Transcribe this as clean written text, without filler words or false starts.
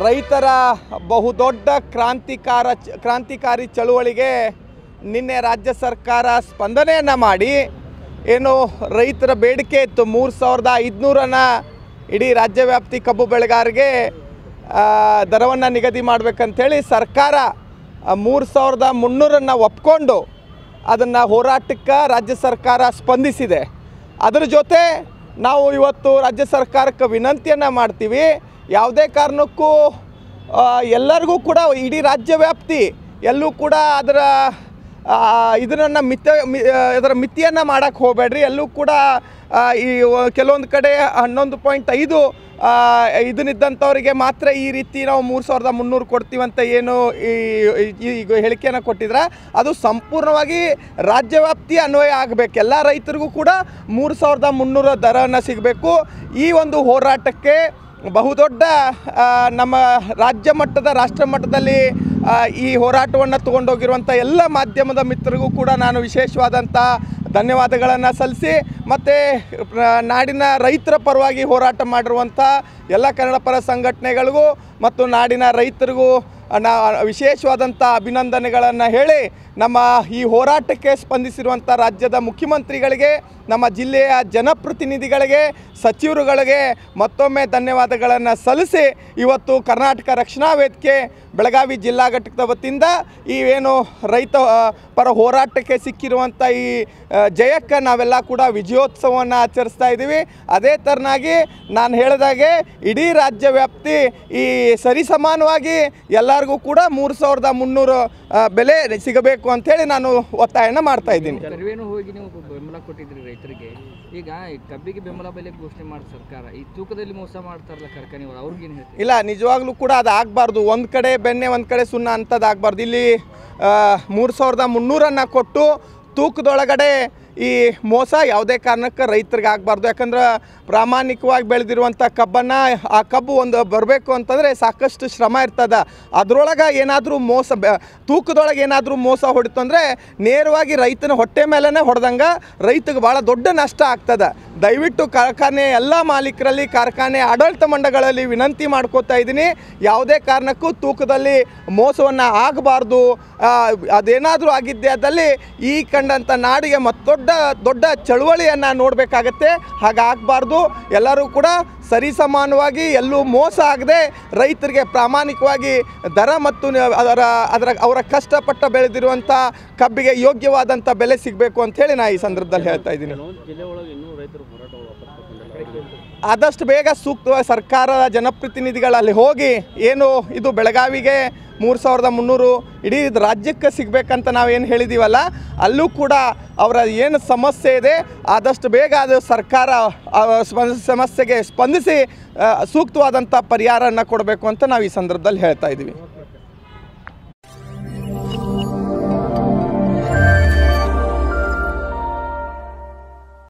ರೈತರ ಬಹುದೊಡ್ಡ ಕ್ರಾಂತಿಕಾರಿ ಚಳುವಳಿಗೆ ನಿನ್ನೆ ರಾಜ್ಯ ಸರ್ಕಾರ ಸ್ಪಂದನೆಯನ್ನು ಮಾಡಿ ಏನು ರೈತರ ಬೇಡಿಕೆ ಇತ್ತು 3500 ಇಡೀ ರಾಜ್ಯವ್ಯಾಪ್ತಿ ಕಬ್ಬು ಬೆಳೆಗಾರರಿಗೆ ದರವನ್ನು ನಿಗದಿ ಮಾಡಬೇಕಂತೇಳಿ ಸರ್ಕಾರ 3300 ಒಪ್ಕೊಂಡು ಅದನ್ನು ಹೋರಾಟಕ್ಕೆ ರಾಜ್ಯ ಸರ್ಕಾರ ಸ್ಪಂದಿಸಿದೆ. ಅದರ ಜೊತೆ ನಾವು ಇವತ್ತು ರಾಜ್ಯ ಸರ್ಕಾರಕ್ಕೆ ವಿನಂತಿಯನ್ನು ಮಾಡ್ತೀವಿ, ಯಾವುದೇ ಕಾರಣಕ್ಕೂ ಎಲ್ಲರಿಗೂ ಕೂಡ ಇಡೀ ರಾಜ್ಯವ್ಯಾಪ್ತಿ ಎಲ್ಲೂ ಕೂಡ ಇದರ ಮಿತಿಯನ್ನು ಮಾಡೋಕ್ಕೆ ಹೋಗಬೇಡ್ರಿ. ಎಲ್ಲೂ ಕೂಡ ಈ ಕೆಲವೊಂದು ಕಡೆ 11.5 ಇದನ್ನಿದ್ದಂಥವರಿಗೆ ಮಾತ್ರ ಈ ರೀತಿ ನಾವು 3300 ಕೊಡ್ತೀವಂತ ಏನು ಈಗ ಹೇಳಿಕೆಯನ್ನು ಕೊಟ್ಟಿದ್ರೆ ಅದು ಸಂಪೂರ್ಣವಾಗಿ ರಾಜ್ಯವ್ಯಾಪ್ತಿ ಅನ್ವಯ ಆಗಬೇಕು. ಎಲ್ಲ ರೈತರಿಗೂ ಕೂಡ 3300 ದರವನ್ನು ಸಿಗಬೇಕು. ಈ ಒಂದು ಹೋರಾಟಕ್ಕೆ ಬಹುದೊಡ್ಡ ನಮ್ಮ ರಾಜ್ಯ ಮಟ್ಟದ ರಾಷ್ಟ್ರ ಮಟ್ಟದಲ್ಲಿ ಈ ಹೋರಾಟವನ್ನು ತಗೊಂಡೋಗಿರುವಂಥ ಎಲ್ಲ ಮಾಧ್ಯಮದ ಮಿತ್ರರಿಗೂ ಕೂಡ ನಾನು ವಿಶೇಷವಾದಂಥ ಧನ್ಯವಾದಗಳನ್ನು ಸಲ್ಲಿಸಿ, ಮತ್ತು ನಾಡಿನ ರೈತರ ಪರವಾಗಿ ಹೋರಾಟ ಮಾಡಿರುವಂಥ ಎಲ್ಲ ಕನ್ನಡ ಪರ ಸಂಘಟನೆಗಳಿಗೂ ಮತ್ತು ನಾಡಿನ ರೈತರಿಗೂ ವಿಶೇಷವಾದಂಥ ಅಭಿನಂದನೆಗಳನ್ನು ಹೇಳಿ, ನಮ್ಮ ಈ ಹೋರಾಟಕ್ಕೆ ಸ್ಪಂದಿಸಿರುವಂಥ ರಾಜ್ಯದ ಮುಖ್ಯಮಂತ್ರಿಗಳಿಗೆ, ನಮ್ಮ ಜಿಲ್ಲೆಯ ಜನಪ್ರತಿನಿಧಿಗಳಿಗೆ, ಸಚಿವರುಗಳಿಗೆ ಮತ್ತೊಮ್ಮೆ ಧನ್ಯವಾದಗಳನ್ನು ಸಲ್ಲಿಸಿ, ಇವತ್ತು ಕರ್ನಾಟಕ ರಕ್ಷಣಾ ವೇದಿಕೆ ಬೆಳಗಾವಿ ಜಿಲ್ಲಾ ಘಟಕದ ವತಿಯಿಂದ ಈ ಏನು ರೈತ ಪರ ಹೋರಾಟಕ್ಕೆ ಸಿಕ್ಕಿರುವಂಥ ಈ ಜಯಕ್ಕೆ ನಾವೆಲ್ಲ ಕೂಡ ವಿಜಯೋತ್ಸವವನ್ನು ಆಚರಿಸ್ತಾ ಇದ್ದೀವಿ. ಅದೇ ಥರನಾಗಿ ನಾನು ಹೇಳಿದಾಗೆ ಇಡೀ ರಾಜ್ಯ ವ್ಯಾಪ್ತಿ ಈ ಸರಿಸಮಾನವಾಗಿ ಎಲ್ಲರಿಗೂ ಕೂಡ 3300 ಬೆಲೆ ಸಿಗಬೇಕು ಅಂಥೇಳಿ ನಾನು ಒತ್ತಾಯನ ಮಾಡ್ತಾ ಇದ್ದೀನಿ. ಹೋಗಿ ನೀವು ಬೆಂಬಲ ಕೊಟ್ಟಿದ್ರಿ ರೈತರಿಗೆ, ಈಗ ಕಬ್ಬಿಗೆ ಬೆಂಬಲ ಬೆಲೆ ಘೋಷಣೆ ಮಾಡಿ ಸರ್ಕಾರ ಈ ತೂಕದಲ್ಲಿ ಮೋಸ ಮಾಡ್ತಾರಲ್ಲ ಕಾರ್ಖಾನೆಗಳು, ಅವ್ರಿಗೇನು ಹೇಳ್ತೀವಿ? ಇಲ್ಲ, ನಿಜವಾಗ್ಲೂ ಕೂಡ ಅದು ಆಗಬಾರ್ದು. ಒಂದು ಕಡೆ ಬೆಣ್ಣೆ ಒಂದು ಕಡೆ ಸುಣ್ಣ ಅಂಥದ್ದು ಆಗಬಾರ್ದು. ಇಲ್ಲಿ 3300 ಕೊಟ್ಟು ತೂಕದೊಳಗಡೆ ಈ ಮೋಸ ಯಾವುದೇ ಕಾರಣಕ್ಕೆ ರೈತರಿಗೆ ಆಗಬಾರ್ದು. ಯಾಕಂದ್ರೆ ಪ್ರಾಮಾಣಿಕವಾಗಿ ಬೆಳೆದಿರುವಂಥ ಕಬ್ಬನ್ನು ಆ ಕಬ್ಬು ಒಂದು ಬರಬೇಕು ಅಂತಂದರೆ ಸಾಕಷ್ಟು ಶ್ರಮ ಇರ್ತದೆ. ಅದರೊಳಗೆ ಏನಾದರೂ ತೂಕದೊಳಗೆ ಏನಾದರೂ ಮೋಸ ಹೊಡಿತು ಅಂದರೆ ನೇರವಾಗಿ ರೈತನ ಹೊಟ್ಟೆ ಮೇಲೇ ಹೊಡೆದಂಗೆ ರೈತಗೆ ಭಾಳ ದೊಡ್ಡ ನಷ್ಟ ಆಗ್ತದೆ. ದಯವಿಟ್ಟು ಕಾರ್ಖಾನೆ ಎಲ್ಲ ಮಾಲೀಕರಲ್ಲಿ, ಕಾರ್ಖಾನೆ ಆಡಳಿತ ಮಂಡಳಿಗಳಲ್ಲಿ ವಿನಂತಿ ಮಾಡ್ಕೋತಾ ಇದ್ದೀನಿ, ಯಾವುದೇ ಕಾರಣಕ್ಕೂ ತೂಕದಲ್ಲಿ ಮೋಸವನ್ನು ಆಗಬಾರ್ದು. ಅದೇನಾದರೂ ಆಗಿದ್ದೆ ಅದಲ್ಲಿ ಈ ಕಂಡಂಥ ನಾಡಿಗೆ ದೊಡ್ಡ ಚಳುವಳಿಯನ್ನು ನೋಡಬೇಕಾಗತ್ತೆ. ಹಾಗಾಗಬಾರ್ದು. ಎಲ್ಲರೂ ಕೂಡ ಸರಿಸಮಾನವಾಗಿ ಎಲ್ಲೂ ಮೋಸ ಆಗದೆ ರೈತರಿಗೆ ಪ್ರಾಮಾಣಿಕವಾಗಿ ದರ ಮತ್ತು ಅವರ ಕಷ್ಟಪಟ್ಟ ಬೆಳೆದಿರುವಂಥ ಕಬ್ಬಿಗೆ ಯೋಗ್ಯವಾದಂಥ ಬೆಲೆ ಸಿಗಬೇಕು ಅಂಥೇಳಿ ನಾನು ಈ ಸಂದರ್ಭದಲ್ಲಿ ಹೇಳ್ತಾ ಇದ್ದೀನಿ. ಆದಷ್ಟು ಬೇಗ ಸೂಕ್ತವಾಗಿ ಸರ್ಕಾರದ ಜನಪ್ರತಿನಿಧಿಗಳಲ್ಲಿ ಹೋಗಿ ಏನು ಇದು ಬೆಳಗಾವಿಗೆ 3300 ಇಡೀ ರಾಜ್ಯಕ್ಕೆ ಸಿಗಬೇಕಂತ ನಾವೇನು ಹೇಳಿದ್ದೀವಲ್ಲ, ಅಲ್ಲೂ ಕೂಡ ಅವರ ಏನು ಸಮಸ್ಯೆ ಇದೆ ಆದಷ್ಟು ಬೇಗ ಅದು ಸರ್ಕಾರ ಸಮಸ್ಯೆಗೆ ಸ್ಪಂದಿಸಿ ಸೂಕ್ತವಾದಂಥ ಪರಿಹಾರವನ್ನು ಕೊಡಬೇಕು ಅಂತ ನಾವು ಈ ಸಂದರ್ಭದಲ್ಲಿ ಹೇಳ್ತಾ ಇದ್ದೀವಿ.